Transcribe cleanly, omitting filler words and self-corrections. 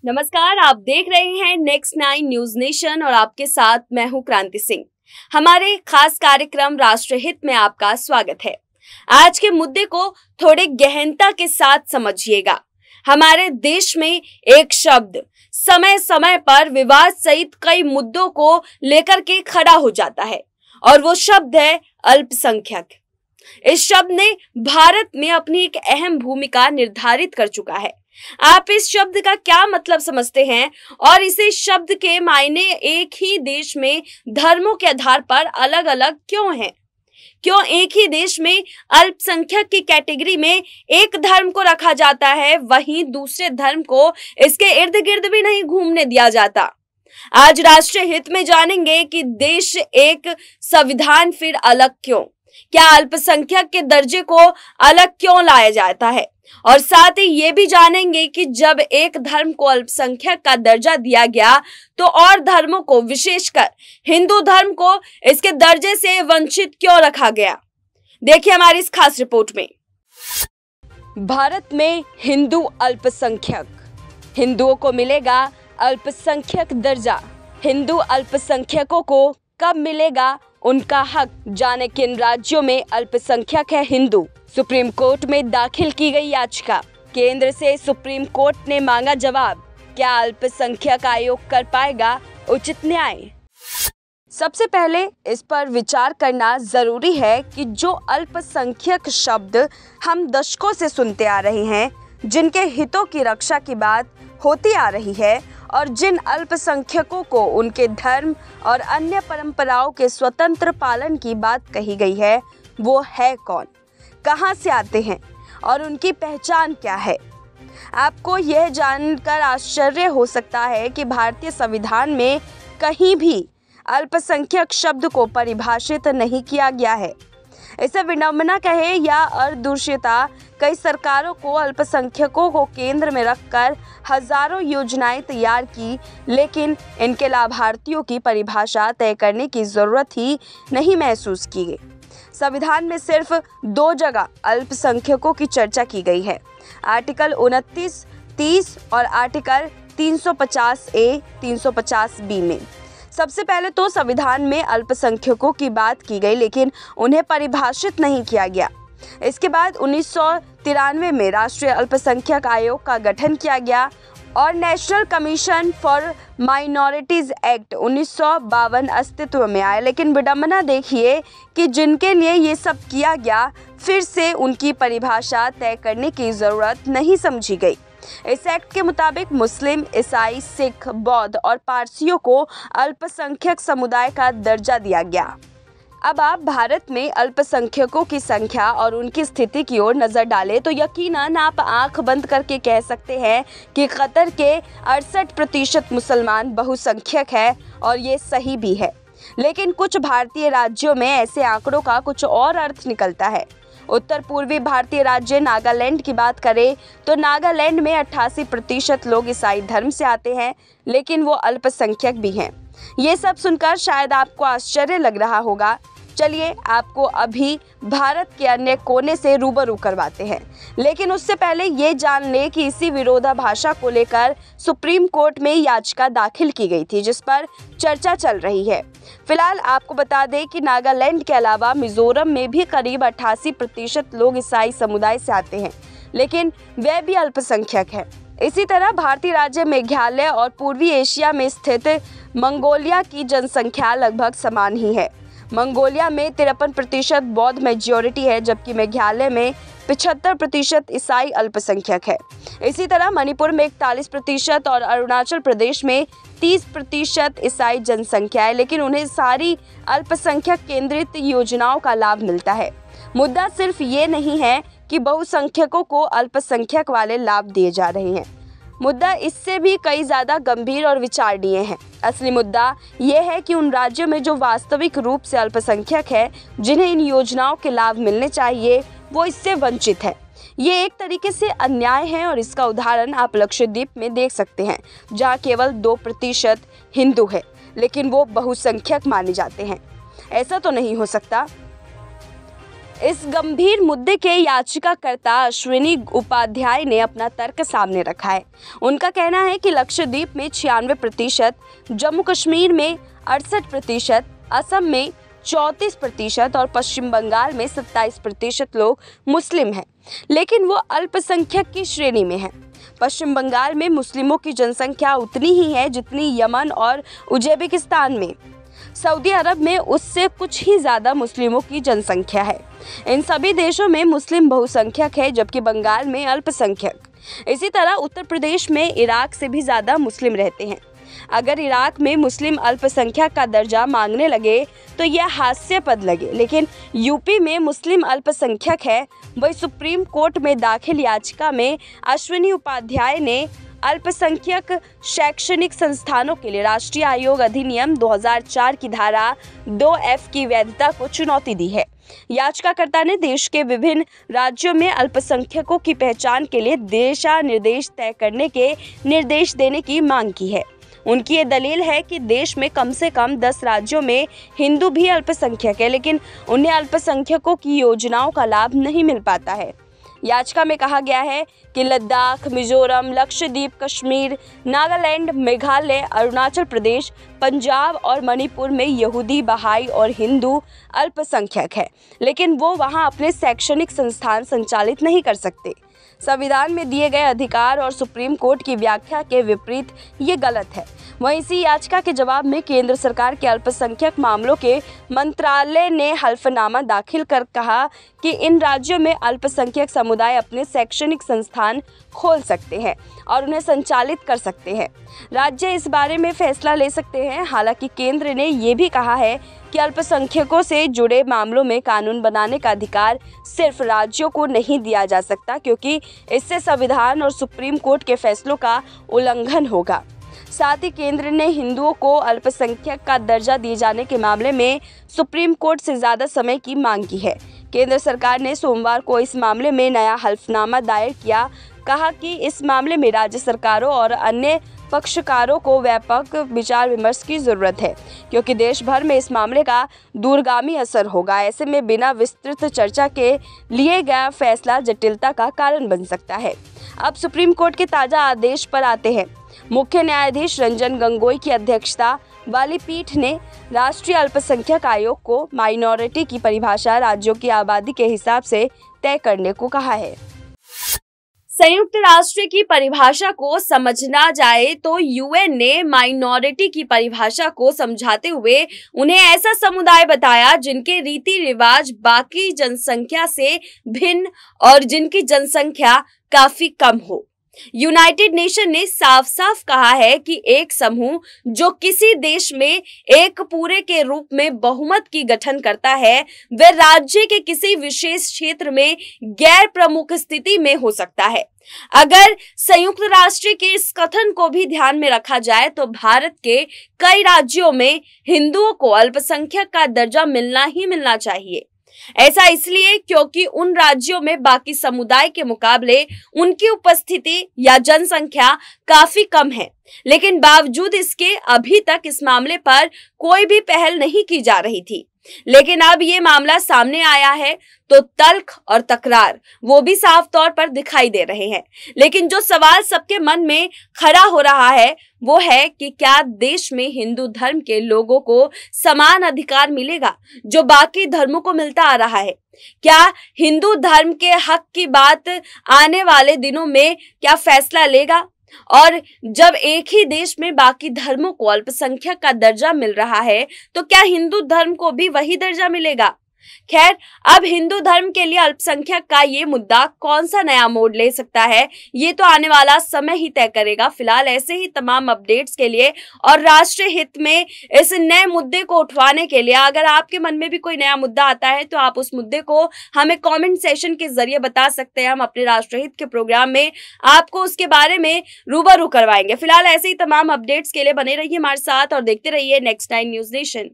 नमस्कार, आप देख रहे हैं नेक्स्ट 9 न्यूज नेशन और आपके साथ मैं हूं क्रांति सिंह। हमारे खास कार्यक्रम राष्ट्रहित में आपका स्वागत है। आज के मुद्दे को थोड़े गहनता के साथ समझिएगा। हमारे देश में एक शब्द समय समय पर विवाद सहित कई मुद्दों को लेकर के खड़ा हो जाता है और वो शब्द है अल्पसंख्यक। इस शब्द ने भारत में अपनी एक अहम भूमिका निर्धारित कर चुका है। आप इस शब्द का क्या मतलब समझते हैं और इसे शब्द के मायने एक ही देश में धर्मों के आधार पर अलग अलग क्यों हैं? क्यों एक ही देश में अल्पसंख्यक की कैटेगरी में एक धर्म को रखा जाता है, वहीं दूसरे धर्म को इसके इर्द गिर्द भी नहीं घूमने दिया जाता? आज राष्ट्रीय हित में जानेंगे कि देश एक संविधान फिर अलग क्यों, क्या अल्पसंख्यक के दर्जे को अलग क्यों लाया जाता है, और साथ ही ये भी जानेंगे कि जब एक धर्म को अल्पसंख्यक का दर्जा दिया गया तो और धर्मों को, विशेषकर हिंदू धर्म को इसके दर्जे से वंचित क्यों रखा गया। देखिए हमारी इस खास रिपोर्ट में। भारत में हिंदू अल्पसंख्यक, हिंदुओं को मिलेगा अल्पसंख्यक दर्जा। हिंदू अल्पसंख्यकों को कब मिलेगा उनका हक, जाने किन राज्यों में अल्पसंख्यक है हिंदू। सुप्रीम कोर्ट में दाखिल की गई याचिका, केंद्र से सुप्रीम कोर्ट ने मांगा जवाब, क्या अल्पसंख्यक आयोग कर पाएगा उचित न्याय। सबसे पहले इस पर विचार करना जरूरी है कि जो अल्पसंख्यक शब्द हम दशकों से सुनते आ रहे हैं, जिनके हितों की रक्षा की बात होती आ रही है और जिन अल्पसंख्यकों को उनके धर्म और अन्य परंपराओं के स्वतंत्र पालन की बात कही गई है, वो है कौन, कहां से आते हैं और उनकी पहचान क्या है। आपको यह जानकर आश्चर्य हो सकता है कि भारतीय संविधान में कहीं भी अल्पसंख्यक शब्द को परिभाषित नहीं किया गया है। इसे विडंबना कहे या अर्दूषिता, कई सरकारों को अल्पसंख्यकों को केंद्र में रखकर हजारों योजनाएं तैयार की, लेकिन इनके लाभार्थियों की परिभाषा तय करने की जरूरत ही नहीं महसूस की गई। संविधान में सिर्फ 2 जगह अल्पसंख्यकों की चर्चा की गई है, आर्टिकल 29, 30 और आर्टिकल 350A, 350B में। सबसे पहले तो संविधान में अल्पसंख्यकों की बात की गई, लेकिन उन्हें परिभाषित नहीं किया गया। इसके बाद 1993 में राष्ट्रीय अल्पसंख्यक आयोग का गठन किया गया और national commission for minorities act 1952 अस्तित्व में आया। लेकिन विडंबना देखिए कि जिनके लिए ये सब किया गया, फिर से उनकी परिभाषा तय करने की ज़रूरत नहीं समझी गई। इस एक्ट के मुताबिक मुस्लिम, ईसाई, सिख, बौद्ध और पारसियों को अल्पसंख्यक समुदाय का दर्जा दिया गया। अब आप भारत में अल्पसंख्यकों की संख्या और उनकी स्थिति की ओर नज़र डालें तो यकीनन आप आंख बंद करके कह सकते हैं कि कतर के 68% मुसलमान बहुसंख्यक है, और ये सही भी है। लेकिन कुछ भारतीय राज्यों में ऐसे आंकड़ों का कुछ और अर्थ निकलता है। उत्तर पूर्वी भारतीय राज्य नागालैंड की बात करें तो नागालैंड में 88% लोग ईसाई धर्म से आते हैं, लेकिन वो अल्पसंख्यक भी हैं। ये सब सुनकर शायद आपको आश्चर्य लग रहा होगा। चलिए आपको अभी भारत के अन्य कोने से रूबरू करवाते हैं, लेकिन उससे पहले ये जान लें कि इसी विरोधाभासा को लेकर सुप्रीम कोर्ट में याचिका दाखिल की गई थी, जिस पर चर्चा चल रही है। फिलहाल आपको बता दें कि नागालैंड के अलावा मिजोरम में भी करीब 88% लोग ईसाई समुदाय से आते हैं, लेकिन वे भी अल्पसंख्यक हैं। इसी तरह भारतीय राज्य मेघालय और पूर्वी एशिया में स्थित मंगोलिया की जनसंख्या लगभग समान ही है। मंगोलिया में 53% बौद्ध मेजॉरिटी है, जबकि मेघालय में 75% ईसाई अल्पसंख्यक है। इसी तरह मणिपुर में 41% और अरुणाचल प्रदेश में 30% ईसाई जनसंख्या है, लेकिन उन्हें सारी अल्पसंख्यक केंद्रित योजनाओं का लाभ मिलता है। मुद्दा सिर्फ ये नहीं है कि बहुसंख्यकों को अल्पसंख्यक वाले लाभ दिए जा रहे हैं, मुद्दा इससे भी कई ज़्यादा गंभीर और विचारणीय है। असली मुद्दा यह है कि उन राज्यों में जो वास्तविक रूप से अल्पसंख्यक है, जिन्हें इन योजनाओं के लाभ मिलने चाहिए, वो इससे वंचित है। ये एक तरीके से अन्याय है और इसका उदाहरण आप लक्षद्वीप में देख सकते हैं, जहाँ केवल 2% हिंदू है, लेकिन वो बहुसंख्यक माने जाते हैं। ऐसा तो नहीं हो सकता। इस गंभीर मुद्दे के याचिकाकर्ता अश्विनी उपाध्याय ने अपना तर्क सामने रखा है। उनका कहना है कि लक्षद्वीप में 96%, जम्मू कश्मीर में 68%, असम में 34% और पश्चिम बंगाल में 27% लोग मुस्लिम हैं, लेकिन वो अल्पसंख्यक की श्रेणी में हैं। पश्चिम बंगाल में मुस्लिमों की जनसंख्या उतनी ही है जितनी यमन और उज्बेकिस्तान में। सऊदी अरब में उससे कुछ ही ज़्यादा मुस्लिमों की जनसंख्या है। इन सभी देशों में मुस्लिम बहुसंख्यक है, जबकि बंगाल में अल्पसंख्यक। इसी तरह उत्तर प्रदेश में इराक से भी ज़्यादा मुस्लिम रहते हैं। अगर इराक में मुस्लिम अल्पसंख्यक का दर्जा मांगने लगे तो यह हास्यास्पद लगे, लेकिन यूपी में मुस्लिम अल्पसंख्यक है। वही सुप्रीम कोर्ट में दाखिल याचिका में अश्विनी उपाध्याय ने अल्पसंख्यक शैक्षणिक संस्थानों के लिए राष्ट्रीय आयोग अधिनियम 2004 की धारा 2F की वैधता को चुनौती दी है। याचिकाकर्ता ने देश के विभिन्न राज्यों में अल्पसंख्यकों की पहचान के लिए दिशा निर्देश तय करने के निर्देश देने की मांग की है। उनकी ये दलील है कि देश में कम से कम 10 राज्यों में हिंदू भी अल्पसंख्यक है, लेकिन उन्हें अल्पसंख्यकों की योजनाओं का लाभ नहीं मिल पाता है। याचिका में कहा गया है कि लद्दाख, मिजोरम, लक्षद्वीप, कश्मीर, नागालैंड, मेघालय, अरुणाचल प्रदेश, पंजाब और मणिपुर में यहूदी, बहाई और हिंदू अल्पसंख्यक है, लेकिन वो वहां अपने शैक्षणिक संस्थान संचालित नहीं कर सकते। संविधान में दिए गए अधिकार और सुप्रीम कोर्ट की व्याख्या के विपरीत ये गलत है। वहीं इसी याचिका के जवाब में केंद्र सरकार के अल्पसंख्यक मामलों के मंत्रालय ने हल्फनामा दाखिल कर कहा कि इन राज्यों में अल्पसंख्यक समुदाय अपने शैक्षणिक संस्थान खोल सकते हैं और उन्हें संचालित कर सकते हैं। राज्य इस बारे में फैसला ले सकते हैं। हालांकि केंद्र ने ये भी कहा है कि अल्पसंख्यकों से जुड़े मामलों में कानून बनाने का अधिकार सिर्फ राज्यों को नहीं दिया जा सकता, क्योंकि इससे संविधान और सुप्रीम कोर्ट के फैसलों का उल्लंघन होगा। साथ ही केंद्र ने हिंदुओं को अल्पसंख्यक का दर्जा दिए जाने के मामले में सुप्रीम कोर्ट से ज़्यादा समय की मांग की है। केंद्र सरकार ने सोमवार को इस मामले में नया हल्फनामा दायर किया। कहा कि इस मामले में राज्य सरकारों और अन्य पक्षकारों को व्यापक विचार विमर्श की जरूरत है, क्योंकि देश भर में इस मामले का दूरगामी असर होगा। ऐसे में बिना विस्तृत चर्चा के लिए गया फैसला जटिलता का कारण बन सकता है। अब सुप्रीम कोर्ट के ताज़ा आदेश पर आते हैं। मुख्य न्यायाधीश रंजन गोगोई की अध्यक्षता वाली पीठ ने राष्ट्रीय अल्पसंख्यक आयोग को माइनॉरिटी की परिभाषा राज्यों की आबादी के हिसाब से तय करने को कहा है। संयुक्त राष्ट्र की परिभाषा को समझना जाए तो यूएन ने माइनॉरिटी की परिभाषा को समझाते हुए उन्हें ऐसा समुदाय बताया जिनके रीति रिवाज बाकी जनसंख्या से भिन्न और जिनकी जनसंख्या काफी कम हो। यूनाइटेड नेशन ने साफ साफ कहा है कि एक समूह जो किसी देश में एक पूरे के रूप में बहुमत की गठन करता है, वह राज्य के किसी विशेष क्षेत्र में गैर प्रमुख स्थिति में हो सकता है। अगर संयुक्त राष्ट्र के इस कथन को भी ध्यान में रखा जाए तो भारत के कई राज्यों में हिंदुओं को अल्पसंख्यक का दर्जा मिलना ही मिलना चाहिए। ऐसा इसलिए क्योंकि उन राज्यों में बाकी समुदाय के मुकाबले उनकी उपस्थिति या जनसंख्या काफी कम है, लेकिन बावजूद इसके अभी तक इस मामले पर कोई भी पहल नहीं की जा रही थी। लेकिन अब ये मामला सामने आया है तो तल्ख और तकरार वो भी साफ तौर पर दिखाई दे रहे हैं। लेकिन जो सवाल सबके मन में खड़ा हो रहा है वो है कि क्या देश में हिंदू धर्म के लोगों को समान अधिकार मिलेगा जो बाकी धर्मों को मिलता आ रहा है? क्या हिंदू धर्म के हक की बात आने वाले दिनों में क्या फैसला लेगा? और जब एक ही देश में बाकी धर्मों को अल्पसंख्यक का दर्जा मिल रहा है तो क्या हिंदू धर्म को भी वही दर्जा मिलेगा? खैर, अब हिंदू धर्म के लिए अल्पसंख्यक का ये मुद्दा कौन सा नया मोड़ ले सकता है, ये तो आने वाला समय ही तय करेगा। फिलहाल ऐसे ही तमाम अपडेट्स के लिए और राष्ट्रीय हित में इस नए मुद्दे को उठवाने के लिए अगर आपके मन में भी कोई नया मुद्दा आता है तो आप उस मुद्दे को हमें कमेंट सेशन के जरिए बता सकते हैं। हम अपने राष्ट्रीय हित के प्रोग्राम में आपको उसके बारे में रूबरू करवाएंगे। फिलहाल ऐसे ही तमाम अपडेट्स के लिए बने रहिए हमारे साथ और देखते रहिए नेक्स्ट 9 न्यूज नेशन।